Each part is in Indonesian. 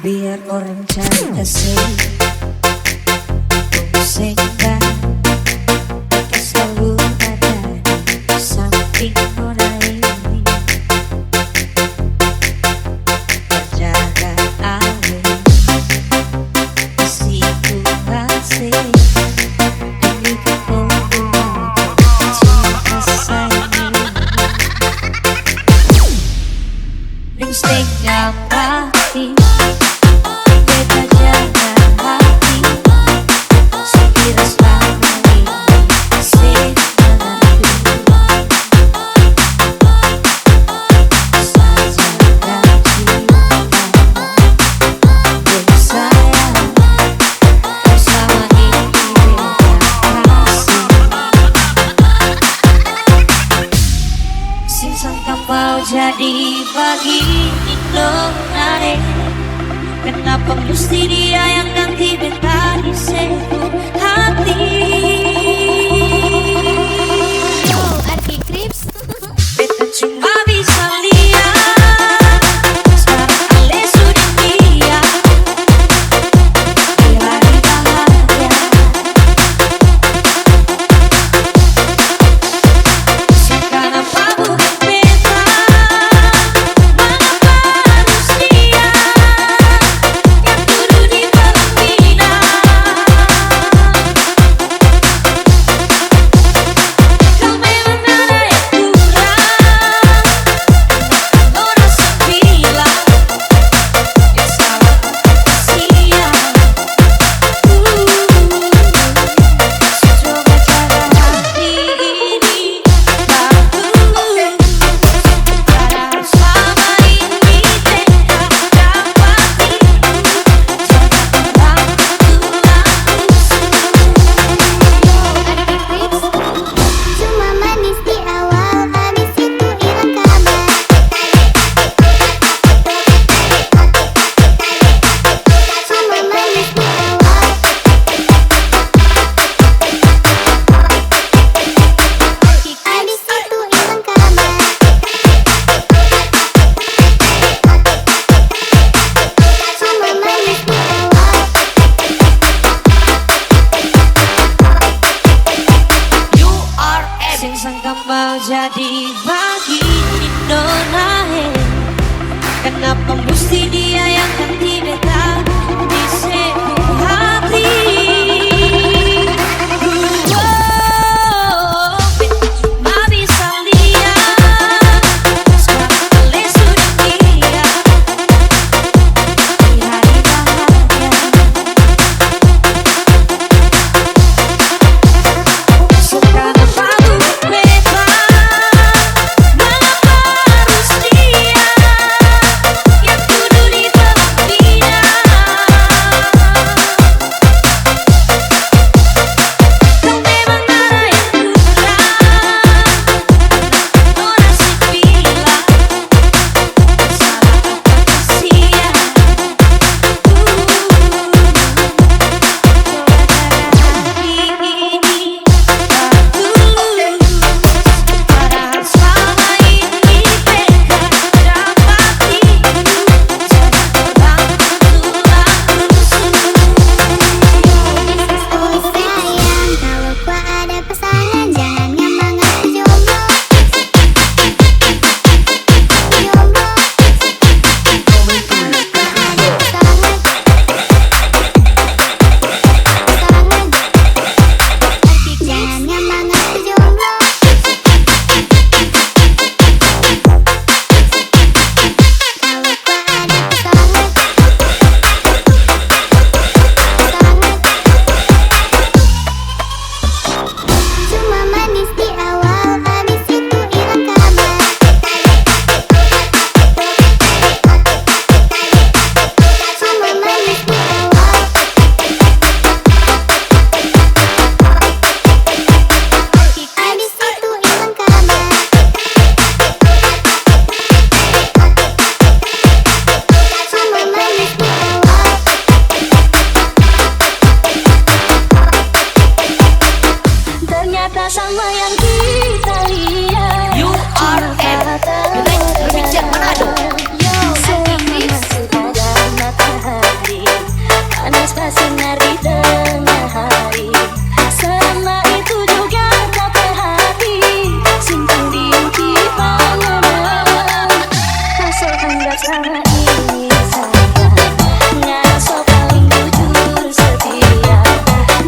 biar orang cari kasih. Sehingga kita selalu ada di samping nona ini, berjaga alir kasih ku kasih demi kemuliaan cinta sayang. Ring setengah mati beta jaga hati, sekira selama ini masih menanti. Saya jaga cinta dan sayang, bersama ini beta kasih. Sing sangka mau jadi begini dong nare, kenapa mesti dia yang nanti beta disebut hati. Oh, Arki Krips. Beta cuma bisa lihat sekarang Ale sudah dia di hari bahagia. Sekarang apa bukan beta, mengapa harus dia yang duduk di bawah bina. Kau memang ada yang kurang, kau rasa bilang yang salah sia. Coba jaga hati ini baru, padahal selama ini beta dapati jaga orang tuaku Cuma manis di awal, habis itu hilang kabar. Cuma manis di awal, habis itu hilang kabar. Cuma manis di awal. sing sangka mau jadi begini nona he, kenapa mesti dia yang ganti beta disebut hati. Beta cuma bisa lihat sekarang Ale sudah dia di hari bahagia. Sekarang apa bukan beta, mengapa harus dia yang duduk di bawah bina. selama ini sayang, nggak so paling jujur setia.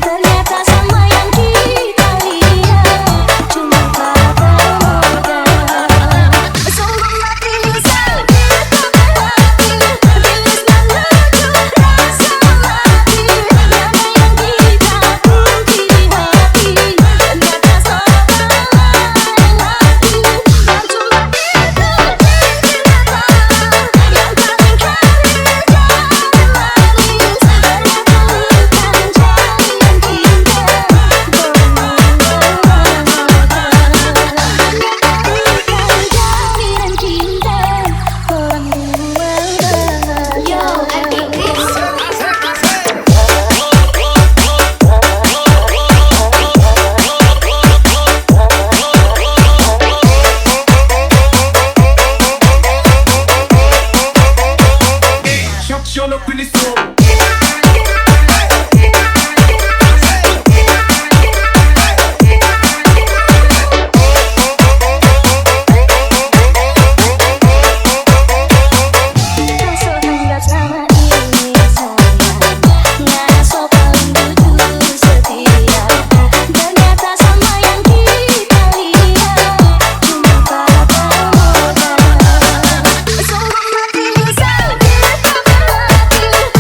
Ternyata sama yang kita lihat cuma pada modal. Sungguh mati sakit hati, bilis dan lucu rasa mati. Tiada yang kita kunci di hati, ternyata sama lain lagi. Dan cuma itu cinta yang kami cari jalan manis. Ternyata bukan jalinan cinta Yo, Show up in this room. Soalnya selama ini sayang, nggak so paling jujur setia. Ternyata sama yang kita lihat cuma pada modal. Sungguh mati sakit hati,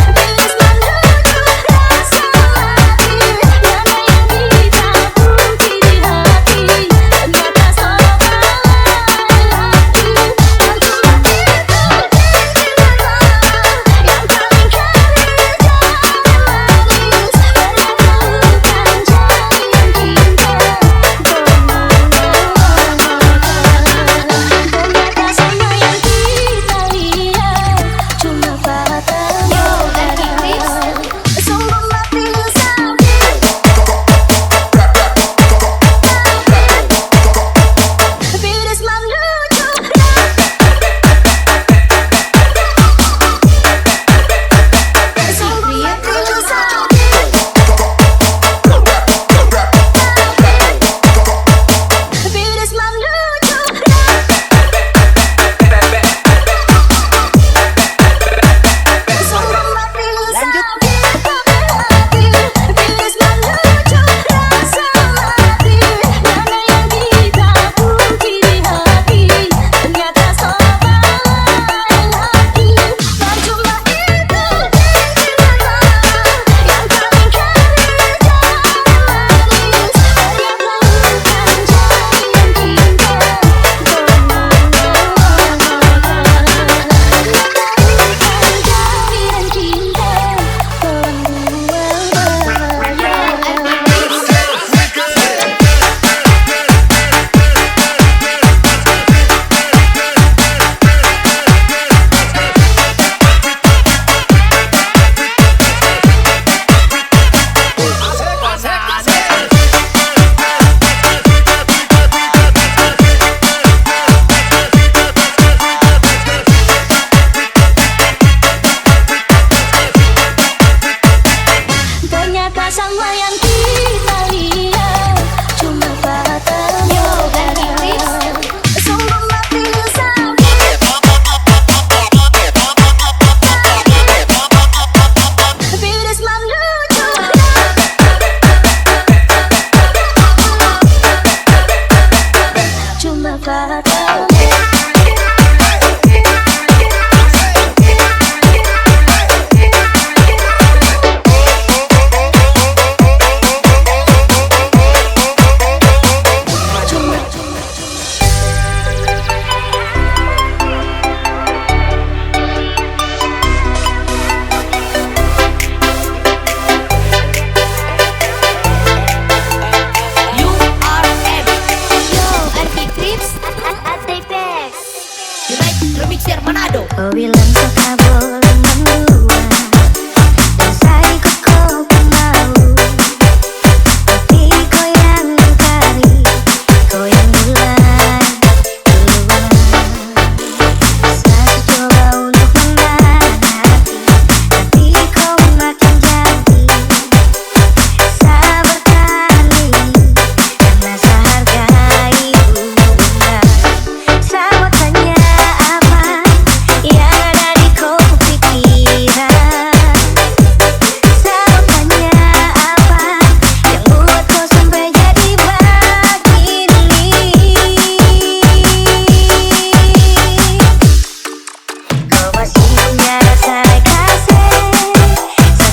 punya rasa kasih.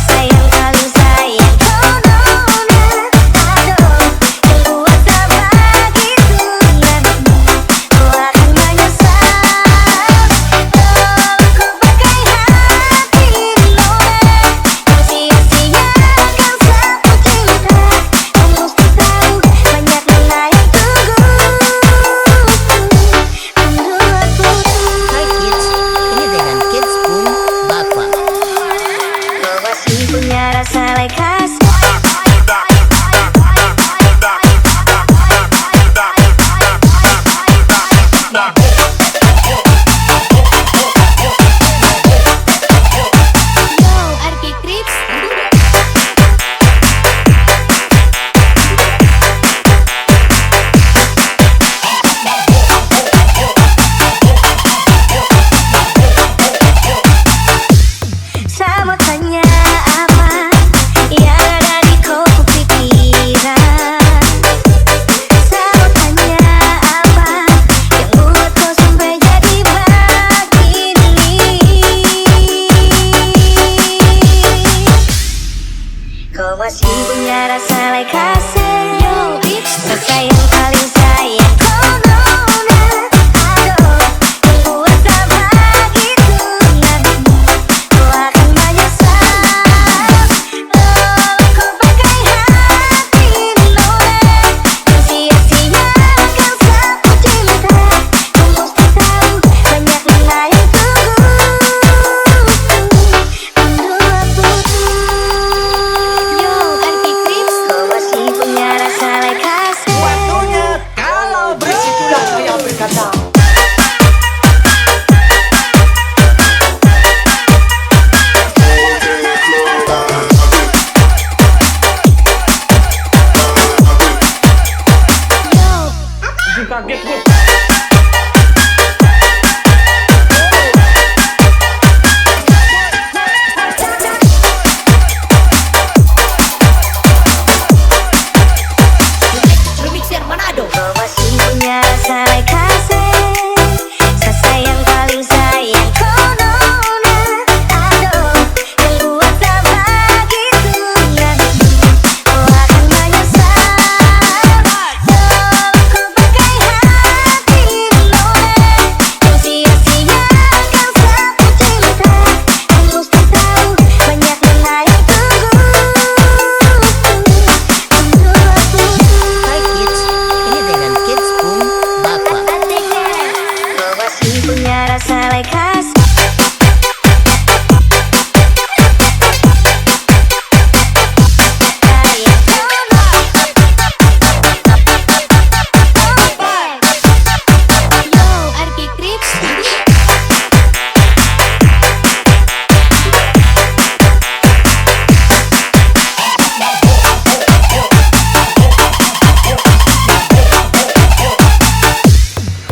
Sayang paling sayang kau nona. Aduh, yang kuasa begitu nanti kau akan menyesal. Tolong kau pakai hati nona. Kau sia-siakan satu cinta. Kau mesti tahu banyak nona yang tunggu. Hai kids, ini dengan Kids Boom Bapak. Kau masih punya rasa lekas. Yo, Arki Krips. Sama tanya apa yang ada di kotak pikiran. Sama tanya apa yang buat kau sampai jadi begini. Kau masih punya rasa lekas. Yo, sayang paling sayang kau nona. Aduh, yang kuasa begitu nanti kau akan menyesal. Tolong kau pakai hati nona. Kau sia-siakan satu cinta. Kau mesti tahu banyak nona yang tunggu. Ambil putus. Yo, Arki Krips. Kau masih punya rasa lekas. Waktunya kalau bersitulah saya berkata. Yo, Kaget bu. Remixer Manado. kau masih punya rasa lekas. Sayang paling sayang kau nona. Aduh, yang kuasa begitu nanti kau akan menyesal. Tolong kau pakai hati nona. Kau sia-siakan satu cinta. Kau mesti tahu banyak nona yang tunggu. Ambil putus. Hai kids, ini dengan Kids Boom Bapak. Kau masih punya rasa lekas. Yo, Arki Krips.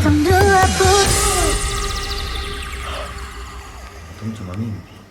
Ambil putus. Untung cuma mimpi.